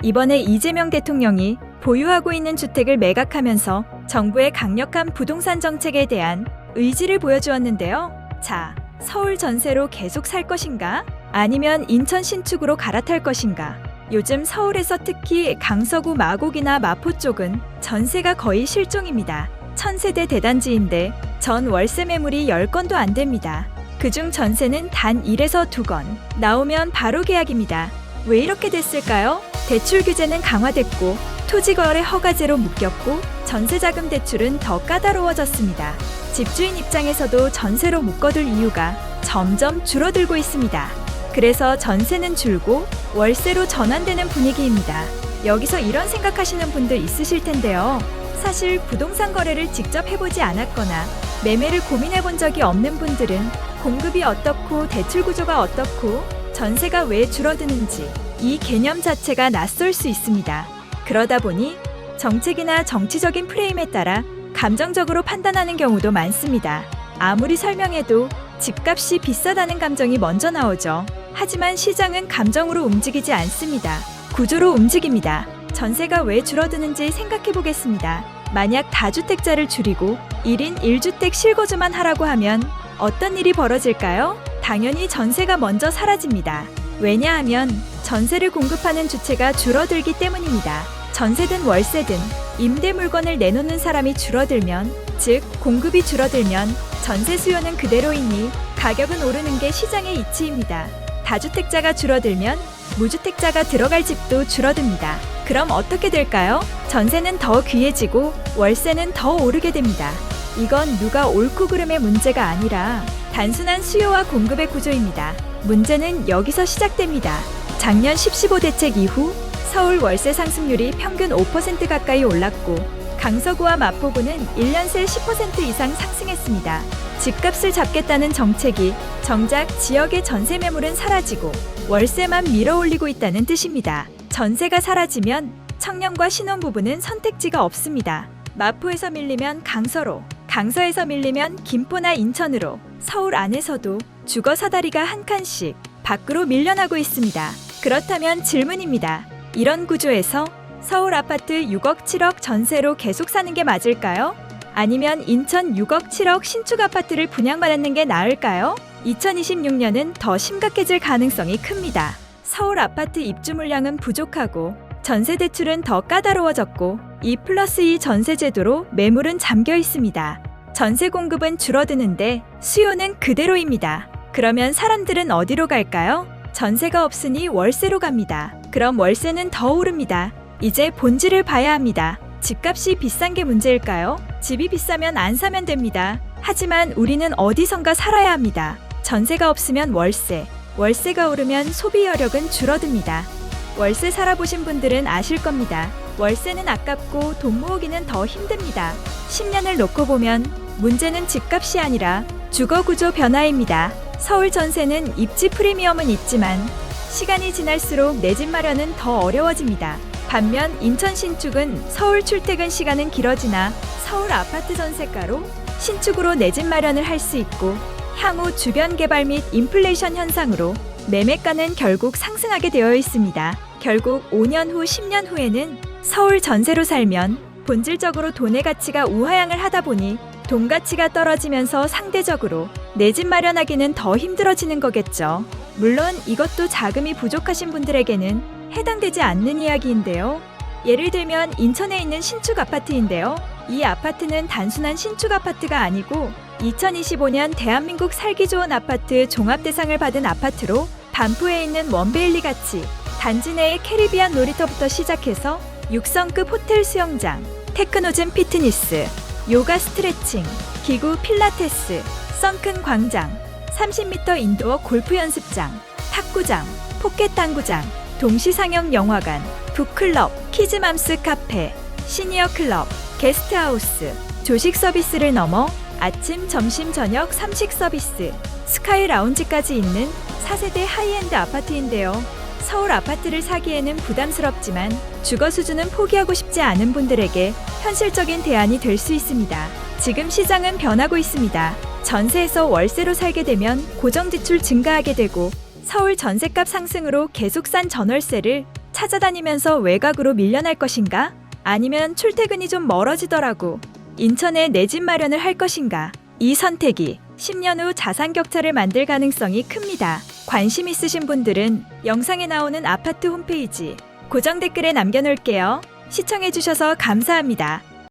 이번에 이재명 대통령이 보유하고 있는 주택을 매각하면서 정부의 강력한 부동산 정책에 대한 의지를 보여주었는데요. 자, 서울 전세로 계속 살 것인가? 아니면 인천 신축으로 갈아탈 것인가? 요즘 서울에서 특히 강서구 마곡이나 마포 쪽은 전세가 거의 실종입니다. 1000세대 대단지인데 전 월세 매물이 10건도 안 됩니다. 그중 전세는 단 1에서 2건 나오면 바로 계약입니다. 왜 이렇게 됐을까요? 대출 규제는 강화됐고 토지거래 허가제로 묶였고 전세자금 대출은 더 까다로워졌습니다. 집주인 입장에서도 전세로 묶어둘 이유가 점점 줄어들고 있습니다. 그래서 전세는 줄고 월세로 전환되는 분위기입니다. 여기서 이런 생각하시는 분들 있으실 텐데요. 사실 부동산 거래를 직접 해보지 않았거나 매매를 고민해본 적이 없는 분들은 공급이 어떻고 대출 구조가 어떻고 전세가 왜 줄어드는지 이 개념 자체가 낯설 수 있습니다. 그러다 보니 정책이나 정치적인 프레임에 따라 감정적으로 판단하는 경우도 많습니다. 아무리 설명해도 집값이 비싸다는 감정이 먼저 나오죠. 하지만 시장은 감정으로 움직이지 않습니다. 구조로 움직입니다. 전세가 왜 줄어드는지 생각해 보겠습니다. 만약 다주택자를 줄이고 1인 1주택 실거주만 하라고 하면 어떤 일이 벌어질까요? 당연히 전세가 먼저 사라집니다. 왜냐하면 전세를 공급하는 주체가 줄어들기 때문입니다. 전세든 월세든 임대 물건을 내놓는 사람이 줄어들면, 즉 공급이 줄어들면 전세 수요는 그대로이니 가격은 오르는 게 시장의 이치입니다. 다주택자가 줄어들면 무주택자가 들어갈 집도 줄어듭니다. 그럼 어떻게 될까요? 전세는 더 귀해지고 월세는 더 오르게 됩니다. 이건 누가 옳고 그름의 문제가 아니라 단순한 수요와 공급의 구조입니다. 문제는 여기서 시작됩니다. 작년 10.15 대책 이후 서울 월세 상승률이 평균 5% 가까이 올랐고 강서구와 마포구는 1년 새 10% 이상 상승했습니다. 집값을 잡겠다는 정책이 정작 지역의 전세 매물은 사라지고 월세만 밀어올리고 있다는 뜻입니다. 전세가 사라지면 청년과 신혼부부는 선택지가 없습니다. 마포에서 밀리면 강서로, 강서에서 밀리면 김포나 인천으로 서울 안에서도 주거 사다리가 한 칸씩 밖으로 밀려나고 있습니다. 그렇다면 질문입니다. 이런 구조에서 서울 아파트 6억 7억 전세로 계속 사는 게 맞을까요? 아니면 인천 6억 7억 신축 아파트를 분양받는 게 나을까요? 2026년은 더 심각해질 가능성이 큽니다. 서울 아파트 입주 물량은 부족하고 전세 대출은 더 까다로워졌고 2+2 전세 제도로 매물은 잠겨 있습니다. 전세 공급은 줄어드는데 수요는 그대로입니다. 그러면 사람들은 어디로 갈까요? 전세가 없으니 월세로 갑니다. 그럼 월세는 더 오릅니다. 이제 본질을 봐야 합니다. 집값이 비싼 게 문제일까요? 집이 비싸면 안 사면 됩니다. 하지만 우리는 어디선가 살아야 합니다. 전세가 없으면 월세, 월세가 오르면 소비 여력은 줄어듭니다. 월세 살아보신 분들은 아실 겁니다. 월세는 아깝고 돈 모으기는 더 힘듭니다. 10년을 놓고 보면 문제는 집값이 아니라 주거구조 변화입니다. 서울 전세는 입지 프리미엄은 있지만 시간이 지날수록 내 집 마련은 더 어려워집니다. 반면 인천 신축은 서울 출퇴근 시간은 길어지나 서울 아파트 전세가로 신축으로 내 집 마련을 할 수 있고 향후 주변 개발 및 인플레이션 현상으로 매매가는 결국 상승하게 되어 있습니다. 결국 5년 후 10년 후에는 서울 전세로 살면 본질적으로 돈의 가치가 우하향을 하다 보니 돈 가치가 떨어지면서 상대적으로 내 집 마련하기는 더 힘들어지는 거겠죠. 물론 이것도 자금이 부족하신 분들에게는 해당되지 않는 이야기인데요. 예를 들면 인천에 있는 신축 아파트인데요. 이 아파트는 단순한 신축 아파트가 아니고 2025년 대한민국 살기 좋은 아파트 종합대상을 받은 아파트로 반포에 있는 원베일리 가치, 단지 내의 캐리비안 놀이터부터 시작해서 6성급 호텔 수영장, 테크노즘 피트니스, 요가 스트레칭, 기구 필라테스, 선큰 광장, 30m 인도어 골프 연습장, 탁구장, 포켓 당구장, 동시상영 영화관, 북클럽, 키즈맘스 카페, 시니어 클럽, 게스트하우스, 조식 서비스를 넘어 아침, 점심, 저녁 3식 서비스, 스카이 라운지까지 있는 4세대 하이엔드 아파트인데요. 서울 아파트를 사기에는 부담스럽지만 주거 수준은 포기하고 싶지 않은 분들에게 현실적인 대안이 될 수 있습니다. 지금 시장은 변하고 있습니다. 전세에서 월세로 살게 되면 고정지출 증가하게 되고 서울 전셋값 상승으로 계속 싼 전월세를 찾아다니면서 외곽으로 밀려날 것인가? 아니면 출퇴근이 좀 멀어지더라고 인천에 내 집 마련을 할 것인가? 이 선택이 10년 후 자산 격차를 만들 가능성이 큽니다. 관심 있으신 분들은 영상에 나오는 아파트 홈페이지 고정 댓글에 남겨놓을게요. 시청해주셔서 감사합니다.